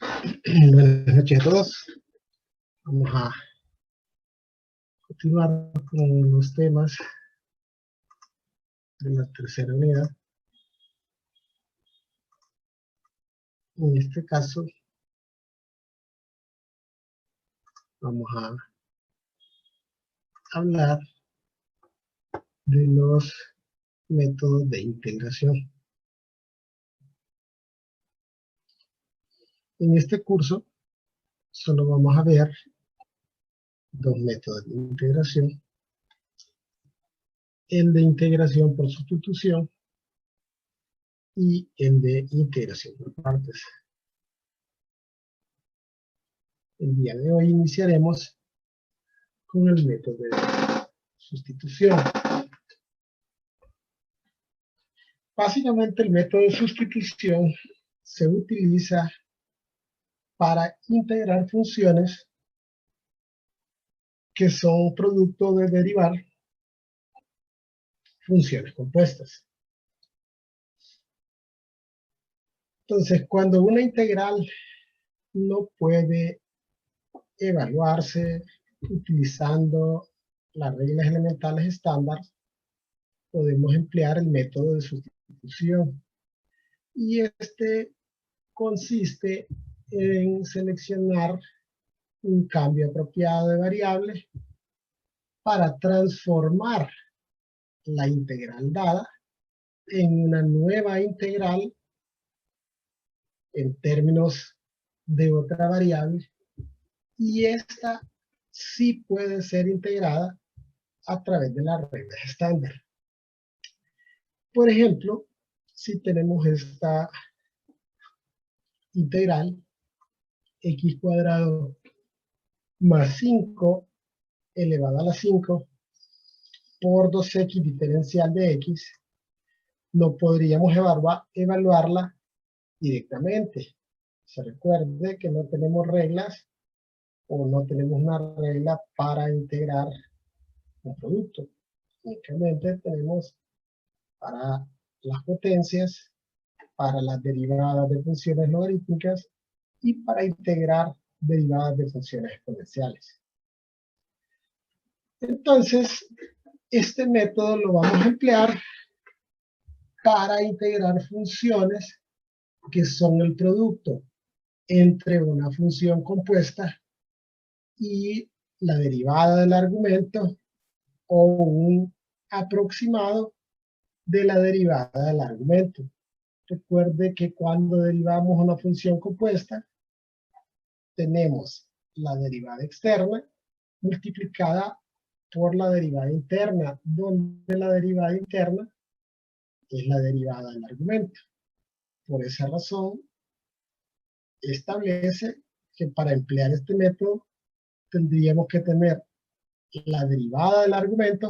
Buenas noches a todos. Vamos a continuar con los temas de la tercera unidad. En este caso, vamos a hablar de los métodos de integración. En este curso, solo vamos a ver dos métodos de integración. El de integración por sustitución y el de integración por partes. El día de hoy iniciaremos con el método de sustitución. Básicamente el método de sustitución se utiliza para integrar funciones que son producto de derivar funciones compuestas. Entonces, cuando una integral no puede evaluarse utilizando las reglas elementales estándar, podemos emplear el método de sustitución. Y este consiste en seleccionar un cambio apropiado de variable para transformar la integral dada en una nueva integral en términos de otra variable, y esta sí puede ser integrada a través de las reglas estándar. Por ejemplo, si tenemos esta integral x cuadrado más 5 elevado a la 5 por 2x diferencial de x, no podríamos evaluarla directamente. Se recuerde que no tenemos reglas o no tenemos una regla para integrar un producto. Únicamente tenemos para las potencias, para las derivadas de funciones logarítmicas y para integrar derivadas de funciones exponenciales. Entonces, este método lo vamos a emplear para integrar funciones que son el producto entre una función compuesta y la derivada del argumento o un aproximado de la derivada del argumento. Recuerde que cuando derivamos una función compuesta, tenemos la derivada externa multiplicada por la derivada interna, donde la derivada interna es la derivada del argumento. Por esa razón, establece que para emplear este método tendríamos que tener la derivada del argumento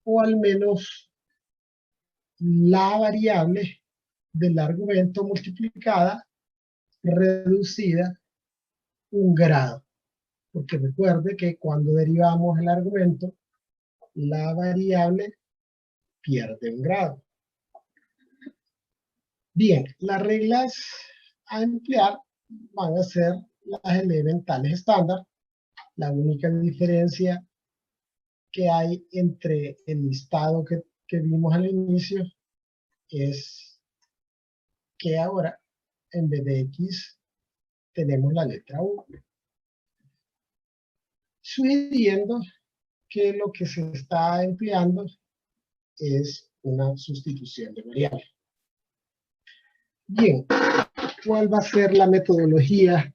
o al menos la variable del argumento multiplicada, reducida un grado. Porque recuerde que cuando derivamos el argumento, la variable pierde un grado. Bien, las reglas a emplear van a ser las elementales estándar. La única diferencia que hay entre el listado que vimos al inicio es que ahora, en vez de X, tenemos la letra U. Sugiriendo que lo que se está empleando es una sustitución de variable. Bien, ¿cuál va a ser la metodología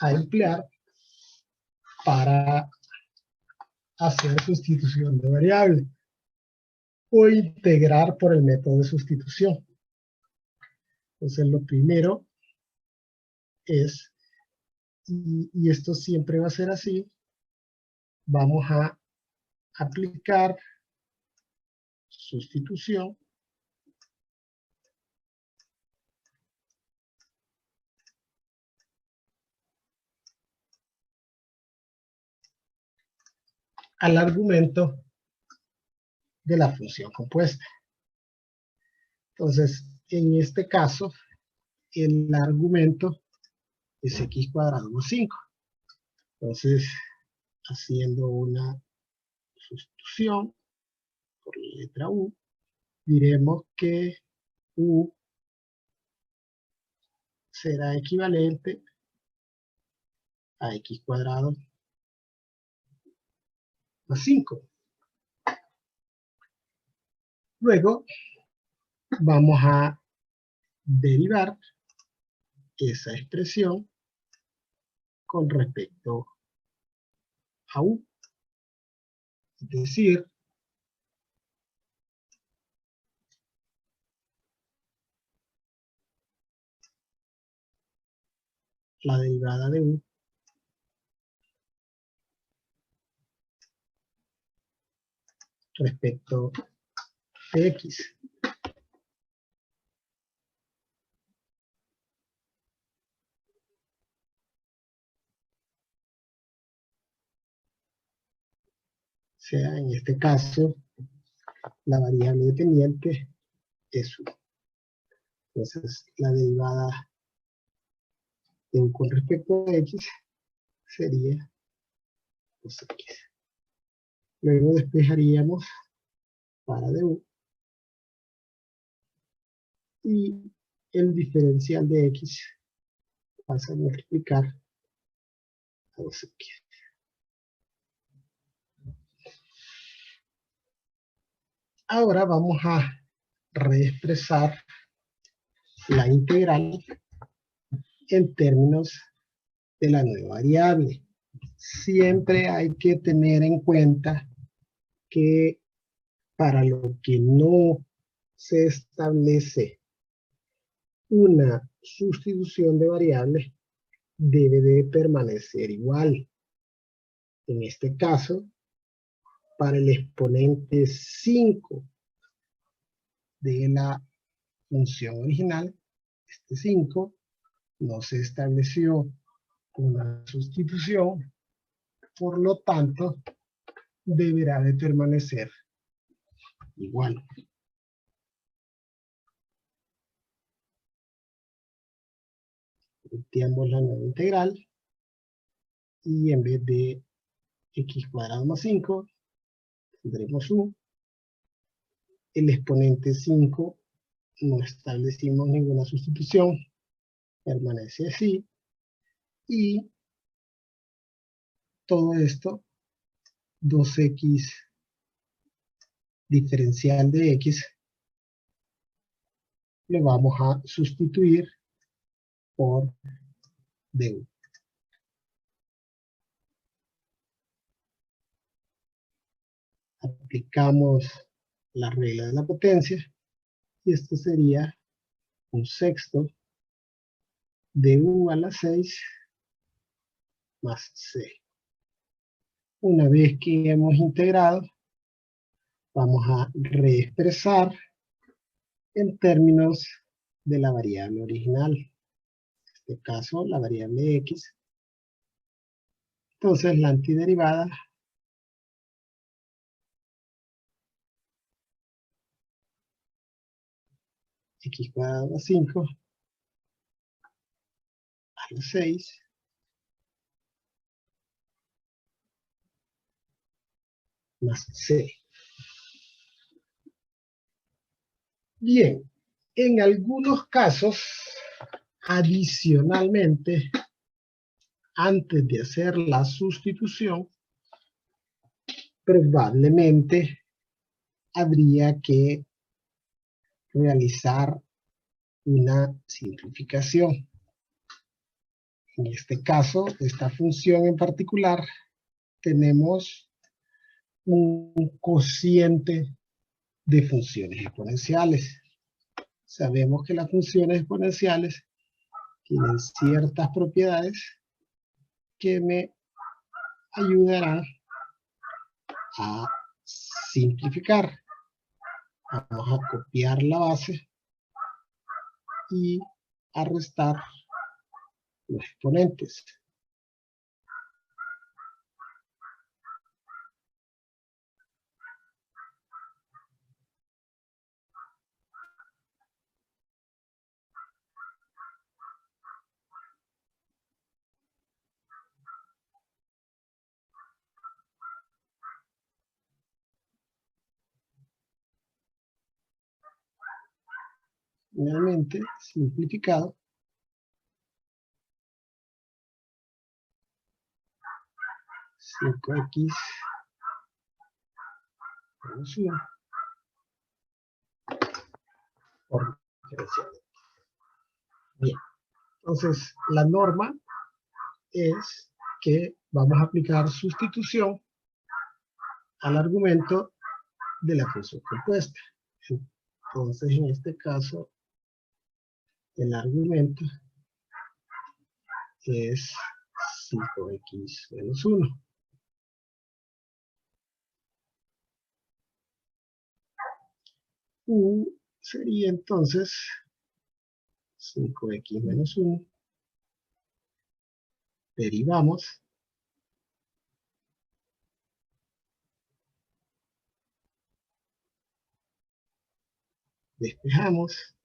a emplear para hacer sustitución de variable o integrar por el método de sustitución? Entonces, lo primero es, y esto siempre va a ser así, vamos a aplicar sustitución al argumento de la función compuesta. Entonces, en este caso, el argumento es x cuadrado más 5. Entonces, haciendo una sustitución por la letra u, diremos que u será equivalente a x cuadrado más 5. Luego vamos a derivar esa expresión con respecto a u. Es decir, la derivada de u respecto de x. O sea, en este caso, la variable dependiente es u. Entonces, la derivada de u con respecto a x sería 2x. Luego despejaríamos para de u y el diferencial de x pasa a multiplicar a 2x. Ahora vamos a reexpresar la integral en términos de la nueva variable. Siempre hay que tener en cuenta que para lo que no se establece una sustitución de variable, debe de permanecer igual. En este caso, para el exponente 5 de la función original, este 5, no se estableció una sustitución, por lo tanto, deberá de permanecer igual. Planteamos la nueva integral y en vez de x cuadrado más 5, tendremos u. El exponente 5 no establecimos ninguna sustitución, permanece así. Y todo esto, 2x diferencial de x, lo vamos a sustituir por du. Aplicamos la regla de la potencia y esto sería un sexto de u a la 6 más c. Una vez que hemos integrado, vamos a reexpresar en términos de la variable original. En este caso, la variable x. Entonces, la antiderivada x cuadrado más 5 a la 6 más c. Bien, en algunos casos, adicionalmente, antes de hacer la sustitución, probablemente habría que realizar una simplificación. En este caso, esta función en particular, tenemos un cociente de funciones exponenciales. Sabemos que las funciones exponenciales tienen ciertas propiedades que me ayudarán a simplificar. Vamos a copiar la base y a restar los exponentes. nuevamente simplificado, cinco x menos 1 por diferencial. Bien, entonces la norma es que vamos a aplicar sustitución al argumento de la función compuesta. Entonces, en este caso, el argumento es 5x menos 1. U sería entonces 5x menos 1. Derivamos. Despejamos.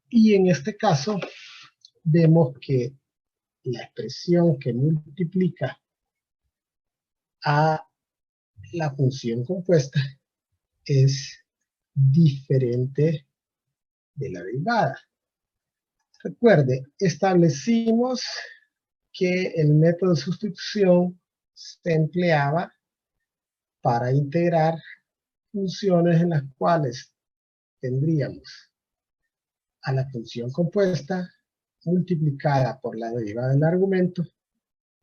Y en este caso, vemos que la expresión que multiplica a la función compuesta es diferente de la derivada. Recuerde, establecimos que el método de sustitución se empleaba para integrar funciones en las cuales tendríamos a la función compuesta multiplicada por la derivada del argumento,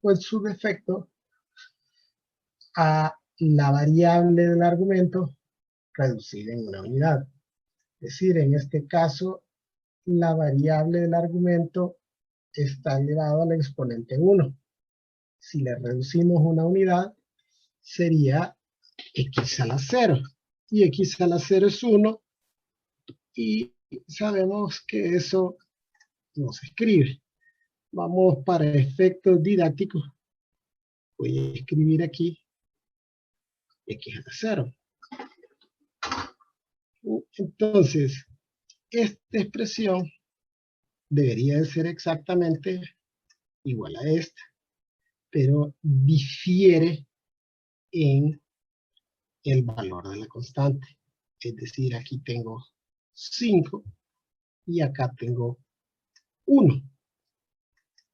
o en su defecto a la variable del argumento reducida en una unidad. Es decir, en este caso, la variable del argumento está elevado al exponente 1. Si le reducimos una unidad, sería x a la 0. Y x a la 0 es 1. Y sabemos que eso no se escribe. Vamos para efectos didácticos. Voy a escribir aquí x a la 0. Entonces, esta expresión debería de ser exactamente igual a esta, pero difiere en el valor de la constante. Es decir, aquí tengo 5 y acá tengo 1.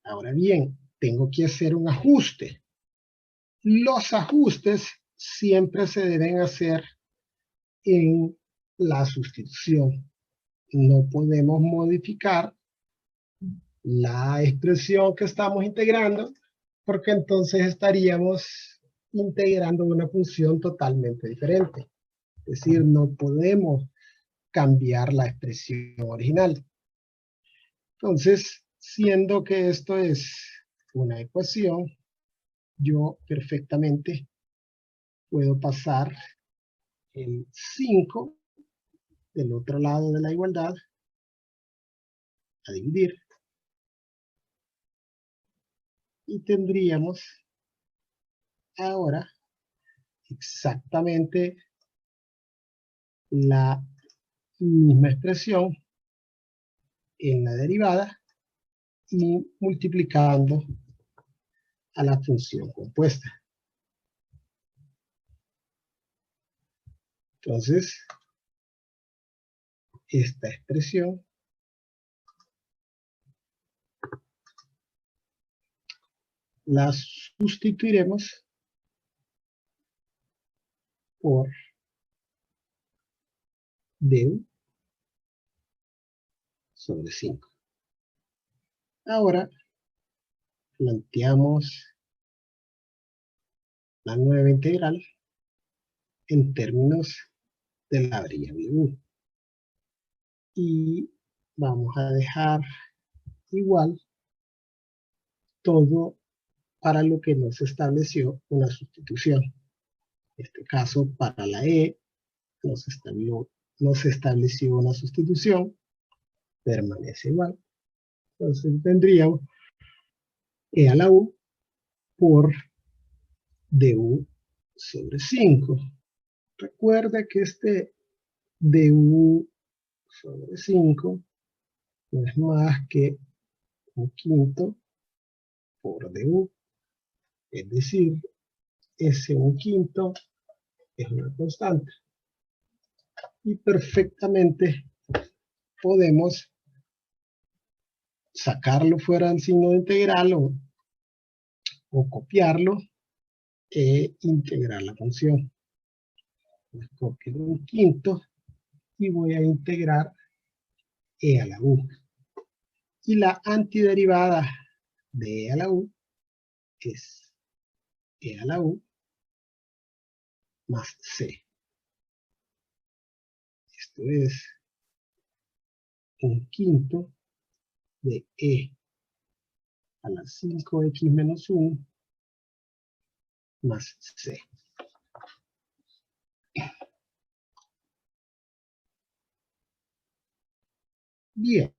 Ahora bien, tengo que hacer un ajuste. Los ajustes siempre se deben hacer en la sustitución. No podemos modificar la expresión que estamos integrando, porque entonces estaríamos integrando una función totalmente diferente. Es decir, no podemos cambiar la expresión original. Entonces, siendo que esto es una ecuación, yo perfectamente puedo pasar el 5 del otro lado de la igualdad a dividir. Y tendríamos ahora exactamente la misma expresión en la derivada y multiplicando a la función compuesta. Entonces, esta expresión la sustituiremos por du sobre 5. Ahora planteamos la nueva integral en términos de la variable u. Y vamos a dejar igual todo para lo que no se estableció una sustitución. En este caso, para la e no se estableció una sustitución, permanece igual. Entonces tendríamos e a la u por du sobre 5. Recuerda que este du sobre 5 no es más que un quinto por du. Es decir, S1/5 es una constante. Y perfectamente podemos sacarlo fuera del signo de integral o copiarlo e integrar la función. Pues copio 1/5 y voy a integrar e a la u. Y la antiderivada de e a la u es e a la u más c. Esto es 1/5 de e a la 5x menos 1 más c. Bien.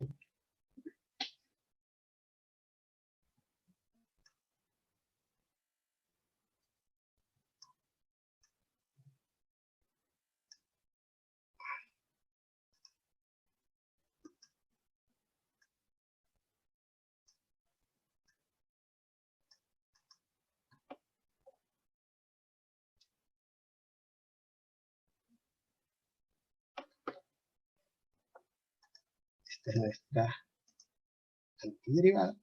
Esta es nuestra antiderivada.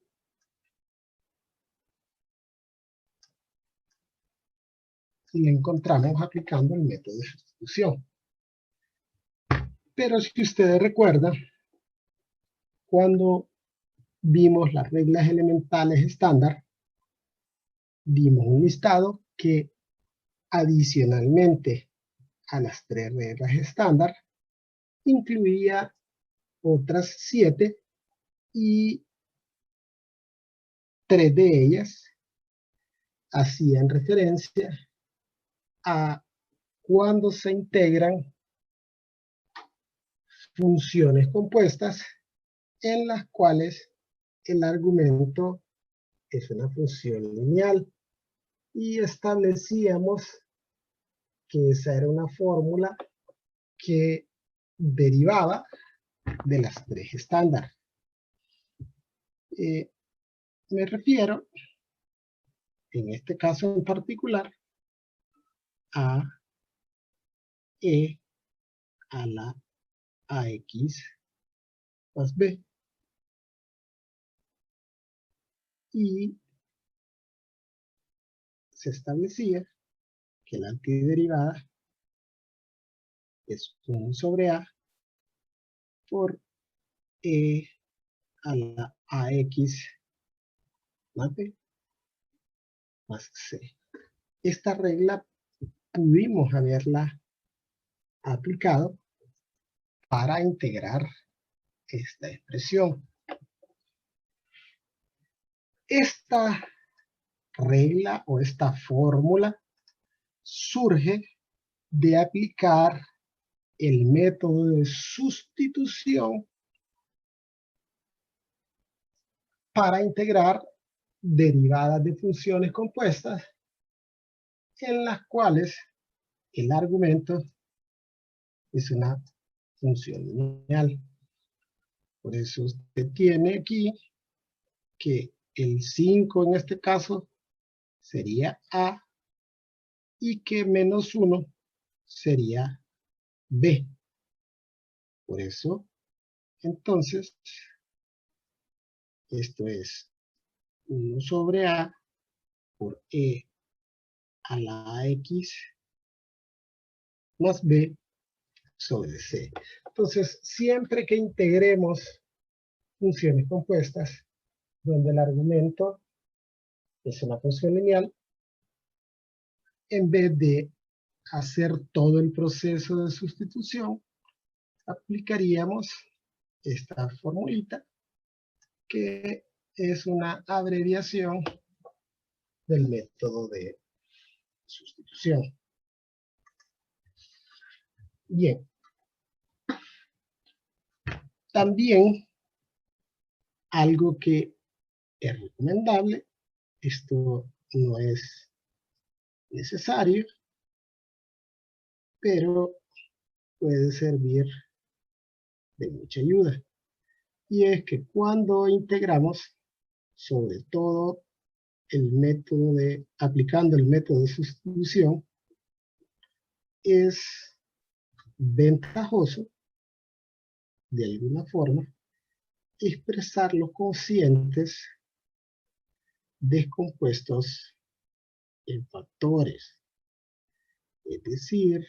Y la encontramos aplicando el método de sustitución. Pero si ustedes recuerdan, cuando vimos las reglas elementales estándar, dimos un listado que adicionalmente a las 3 reglas estándar, incluía otras 7 y 3 de ellas hacían referencia a cuando se integran funciones compuestas en las cuales el argumento es una función lineal y establecíamos que esa era una fórmula que derivaba de las 3 estándar. Me refiero, en este caso en particular, a e a la ax más b. Y se establecía que la antiderivada es 1 sobre a por e a la ax más b más c. Esta regla pudimos haberla aplicado para integrar esta expresión. Esta regla o esta fórmula surge de aplicar el método de sustitución para integrar derivadas de funciones compuestas en las cuales el argumento es una función lineal. Por eso usted tiene aquí que el 5 en este caso sería a y que menos 1 sería b. Por eso, entonces, esto es 1 sobre a por e a la ax más b sobre c. Entonces, siempre que integremos funciones compuestas donde el argumento es una función lineal, en vez de hacer todo el proceso de sustitución, aplicaríamos esta formulita, que es una abreviación del método de sustitución. Bien. También, algo que es recomendable, esto no es necesario, pero puede servir de mucha ayuda. Y es que cuando integramos, sobre todo aplicando el método de sustitución, es ventajoso, de alguna forma, expresar los cocientes descompuestos en factores. Es decir,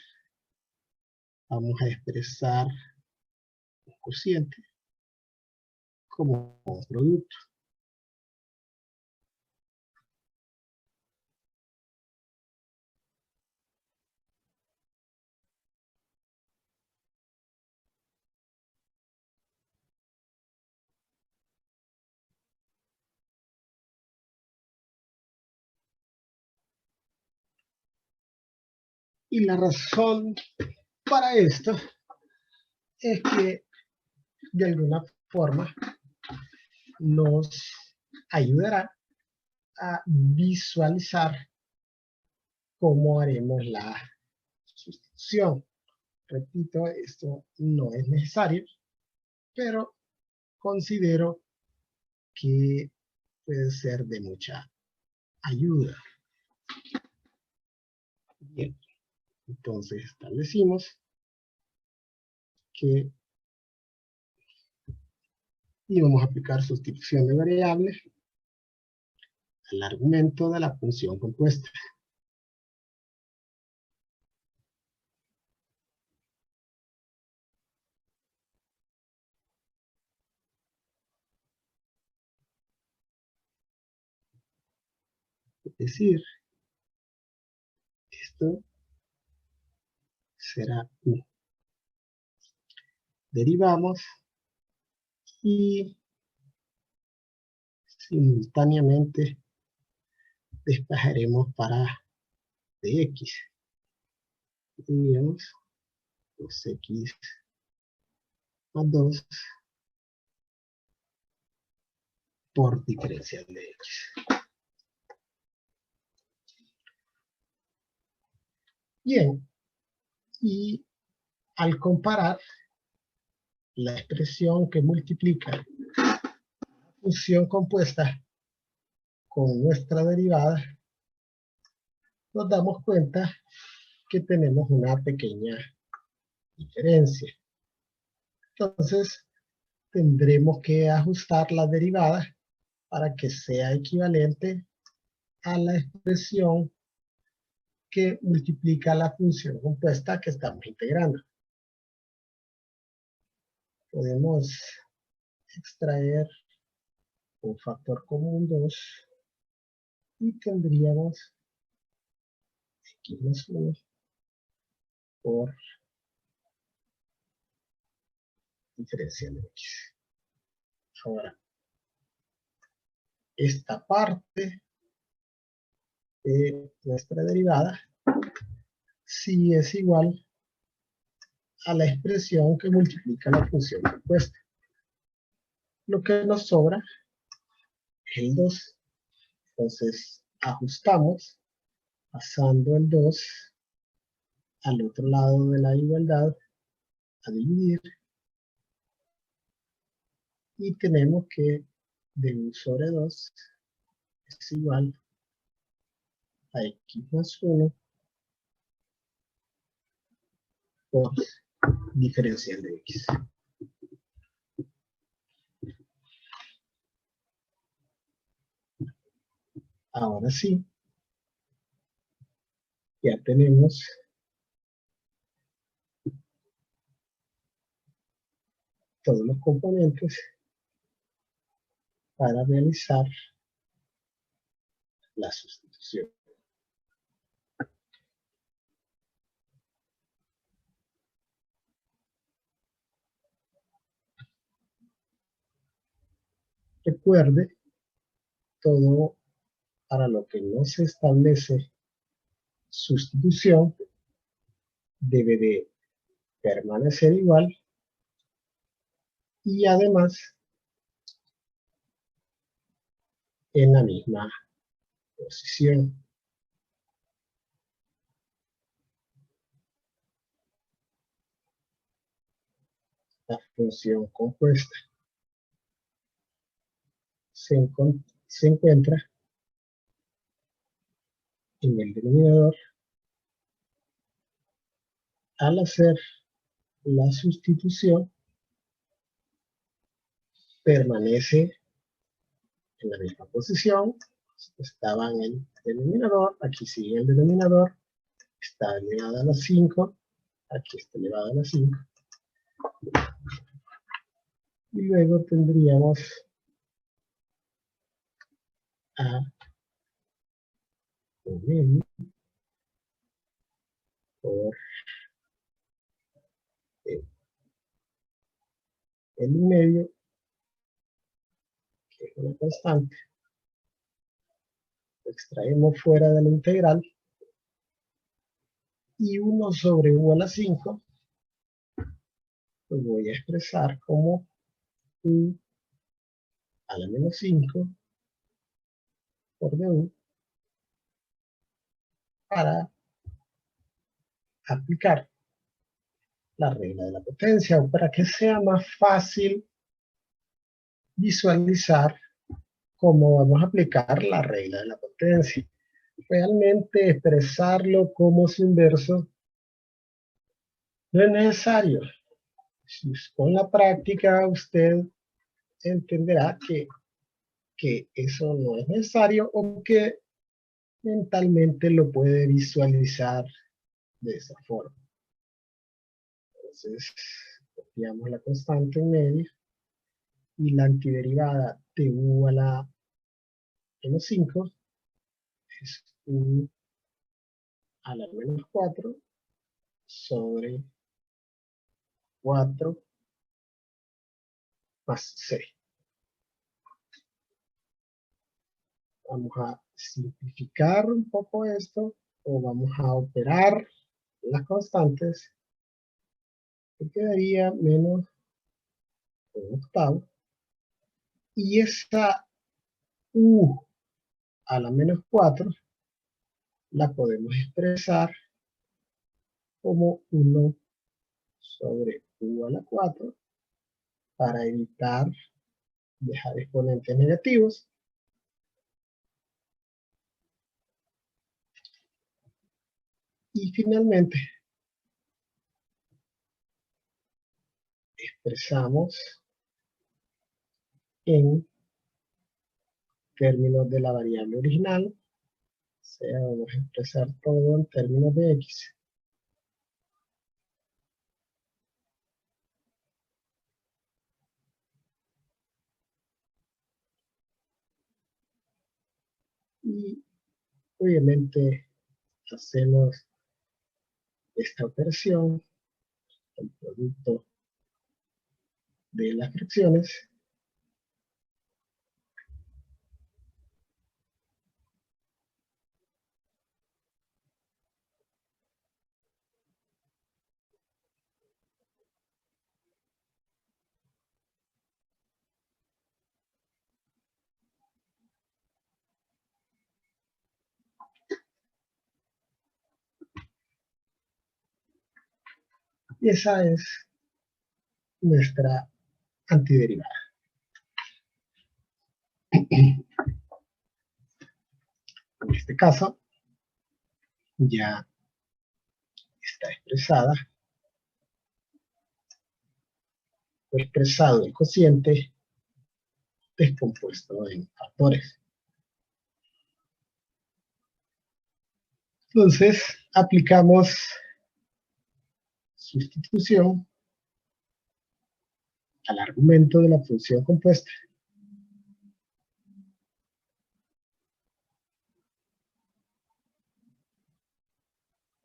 vamos a expresar un cociente como un producto. Y la razón para esto es que de alguna forma nos ayudará a visualizar cómo haremos la sustitución. Repito, esto no es necesario, pero considero que puede ser de mucha ayuda. Bien, entonces establecimos que íbamos a aplicar sustitución de variables al argumento de la función compuesta. Es decir, esto será U. Derivamos y simultáneamente despejaremos para dx. Diríamos 2x más 2 por diferencial de x. Bien, y al comparar la expresión que multiplica la función compuesta con nuestra derivada, nos damos cuenta que tenemos una pequeña diferencia. Entonces, tendremos que ajustar la derivada para que sea equivalente a la expresión que multiplica la función compuesta que estamos integrando. Podemos extraer un factor común 2 y tendríamos x más 1 por diferencial de x. Ahora, esta parte de nuestra derivada sí es igual a la expresión que multiplica la función compuesta. Lo que nos sobra es el 2. Entonces, ajustamos pasando el 2 al otro lado de la igualdad a dividir y tenemos que d sobre 2 es igual a x más 1 por diferencial de x. Ahora sí, ya tenemos todos los componentes para realizar la sustitución. Recuerde, todo para lo que no se establece sustitución debe de permanecer igual y además en la misma posición. La función compuesta se encuentra en el denominador, al hacer la sustitución, permanece en la misma posición. Estaba en el denominador, aquí sigue el denominador, está elevada a la 5, aquí está elevada a la 5. Y luego tendríamos a medio por el medio, que es una constante. Lo extraemos fuera de la integral. Y 1 sobre u a la 5 lo voy a expresar como u a la menos 5 por du para aplicar la regla de la potencia, o para que sea más fácil visualizar cómo vamos a aplicar la regla de la potencia. Realmente expresarlo como su inverso no es necesario. Con la práctica usted entenderá que eso no es necesario, o que mentalmente lo puede visualizar de esa forma. Entonces, copiamos la constante en medio, y la antiderivada de u a la menos 5 es u a la menos 4 sobre 4 más c. Vamos a simplificar un poco esto, o vamos a operar las constantes, que quedaría menos un octavo, y esa u a la menos 4 la podemos expresar como 1 sobre u a la 4 para evitar dejar exponentes negativos. Y finalmente expresamos en términos de la variable original, o sea, vamos a expresar todo en términos de x. Y obviamente hacemos esta operación, el producto de las fracciones, y esa es nuestra antiderivada. En este caso ya está expresada, o expresado el cociente descompuesto en factores. Entonces aplicamos sustitución al argumento de la función compuesta.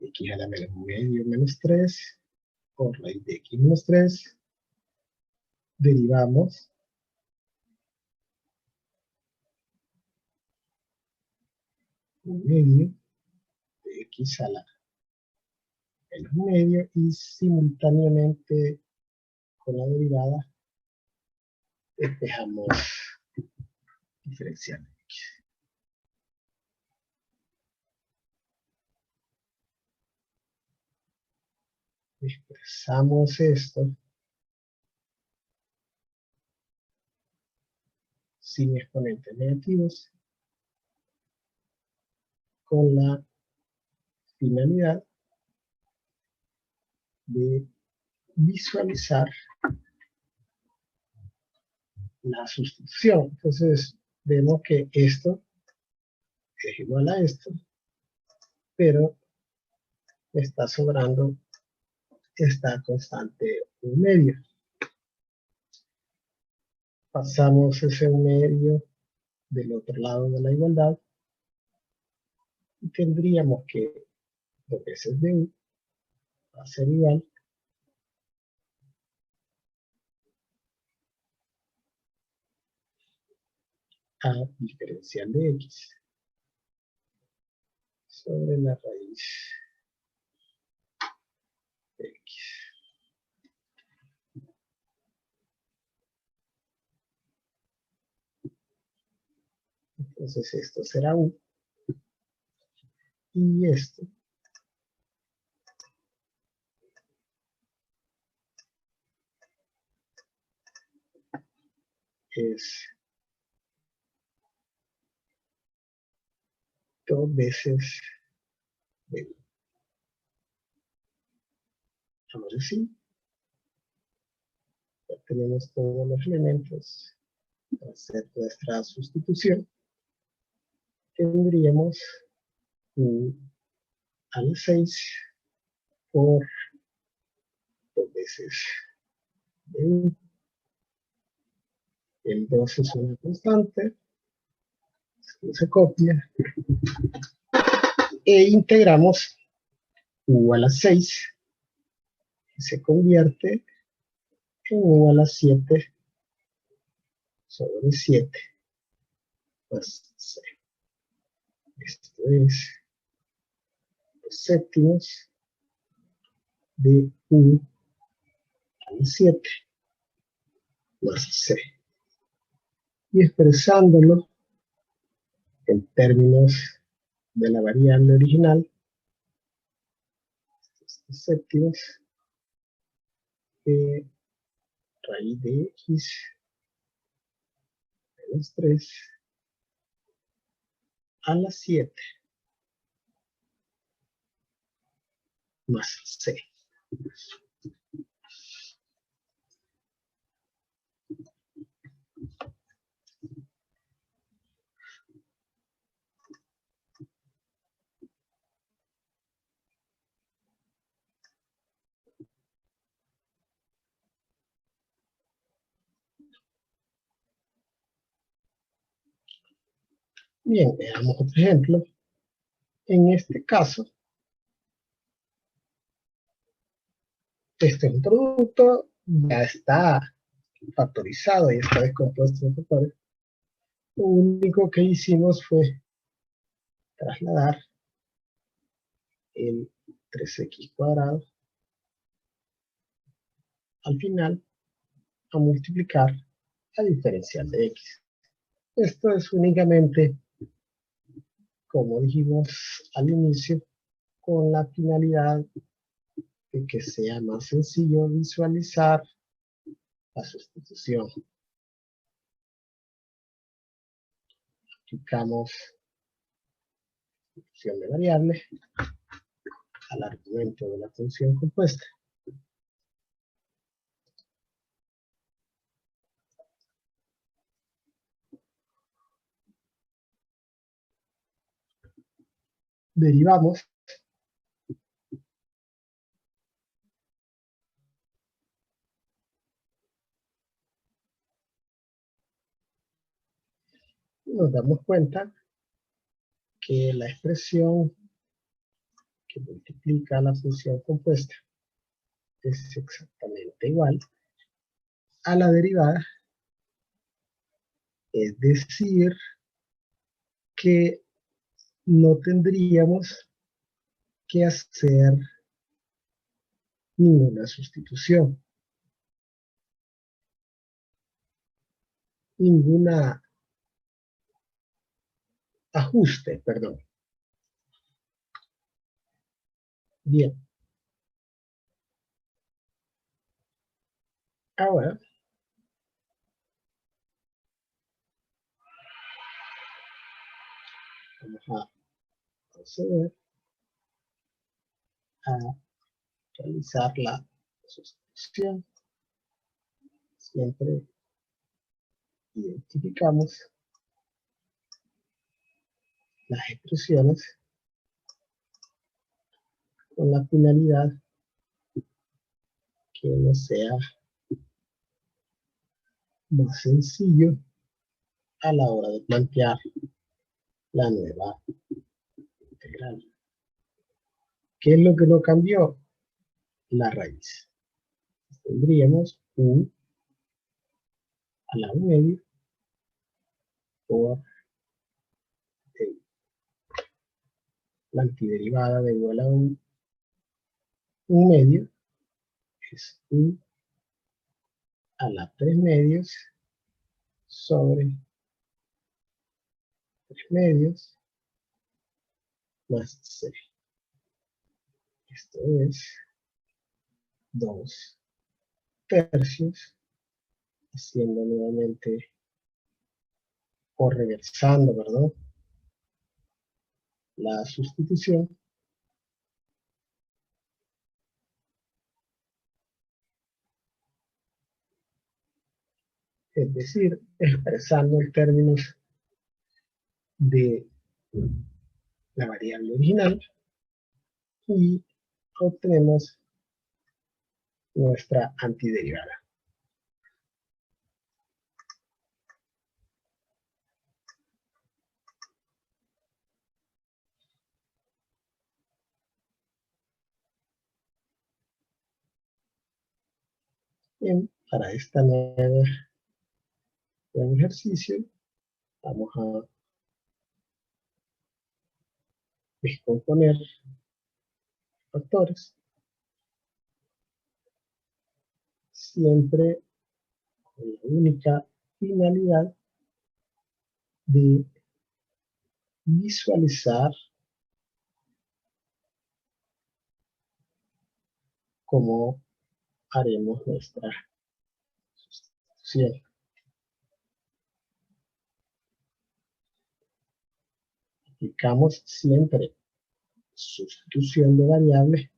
X a la menos medio menos 3 por raíz de x menos 3. Derivamos un medio de x a la menos medio, y simultáneamente con la derivada despejamos diferencial de x. Expresamos esto sin exponentes negativos con la finalidad de visualizar la sustitución. Entonces, vemos que esto es igual a esto, pero está sobrando esta constante 1/2. Pasamos ese 1/2 del otro lado de la igualdad y tendríamos que 2 veces de u va a ser igual a diferencial de x sobre la raíz de x. Entonces esto será u y esto es 2 veces de u. Ahora sí, ya tenemos todos los elementos para hacer nuestra sustitución. Tendríamos u a la 6 por 2 veces de u. El 2 es una constante, se copia, e integramos u a la 6, que se convierte en u a la 7 sobre 7 más c. Esto es los séptimos de u a la 7 más c. Y expresándolo en términos de la variable original, estos séptimos de raíz de x menos 3 a la 7 más c. Bien, veamos otro ejemplo. En este caso, este es un producto, ya está factorizado y está descompuesto en factores. Lo único que hicimos fue trasladar el 3x cuadrado al final a multiplicar la diferencial de x. Esto es únicamente, como dijimos al inicio, con la finalidad de que sea más sencillo visualizar la sustitución. Aplicamos sustitución de variable al argumento de la función compuesta. Derivamos y nos damos cuenta que la expresión que multiplica la función compuesta es exactamente igual a la derivada, es decir, que no tendríamos que hacer ninguna sustitución, ninguna ajuste, perdón. Bien. Ahora, vamos a proceder a realizar la sustitución. Siempre identificamos las expresiones con la finalidad que nos sea más sencillo a la hora de plantear la nueva integral. ¿Qué es lo que no cambió? La raíz. Tendríamos u al lado medio por la antiderivada de igual a un medio es u a la 3 medios sobre 3 medios más c. Esto es 2 tercios, haciendo nuevamente o reversando, ¿verdad?, la sustitución. Es decir, expresando en términos de la variable original, y obtenemos nuestra antiderivada. Bien, para este nuevo ejercicio vamos a descomponer factores, siempre con la única finalidad de visualizar cómo haremos nuestra sustitución. Aplicamos siempre sustitución de variables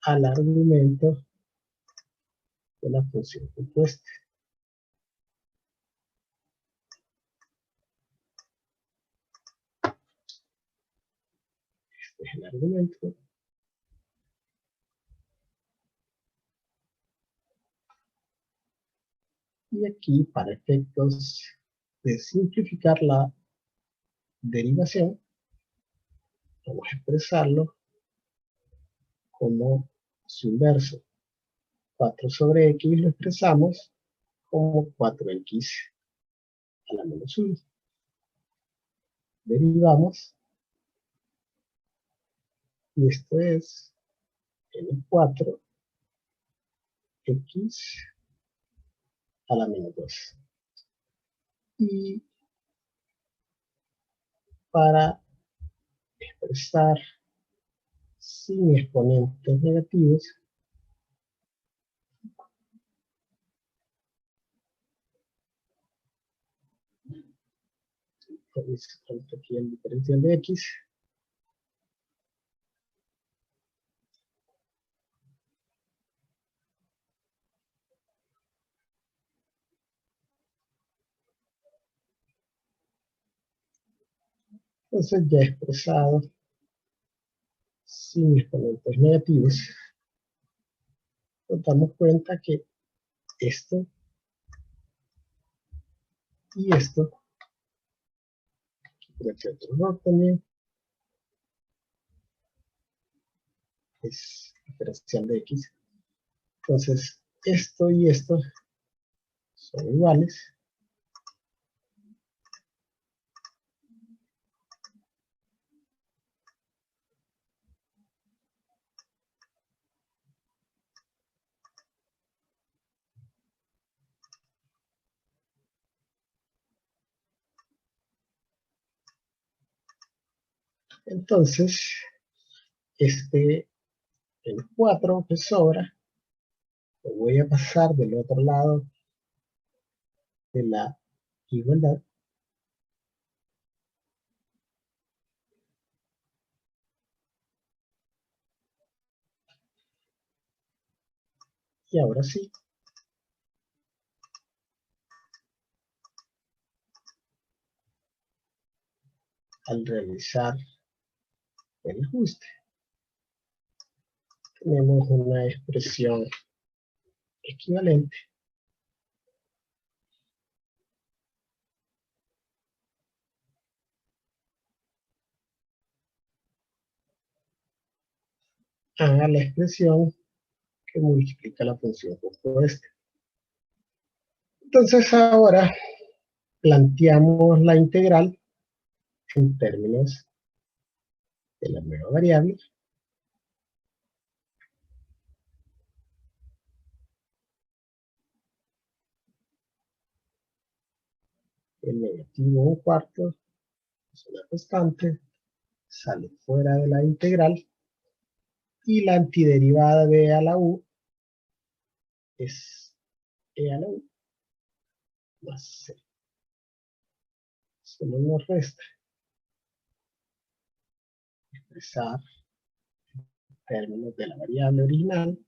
al argumento de la función compuesta. Este es el argumento. Y aquí, para efectos de simplificar la derivación, vamos a expresarlo como su inverso. 4 sobre x lo expresamos como 4x a la menos 1. Derivamos, y esto es n4 x a la menos 2. Y para expresar sin exponentes negativos, aquí el diferencial de x, entonces ya expresado sin exponentes negativos, nos damos cuenta que esto y esto, por aquí otro error también, es diferencial de x. Entonces, esto y esto son iguales. Entonces, el 4 que sobra, lo voy a pasar del otro lado de la igualdad. Y ahora sí, al realizar el ajuste, tenemos una expresión equivalente a la expresión que multiplica la función compuesta. Entonces ahora planteamos la integral en términos de la nueva variable el negativo 1/4 es una constante, sale fuera de la integral y la antiderivada de e a la u es e a la u más c. Solo nos resta expresar en términos de la variable original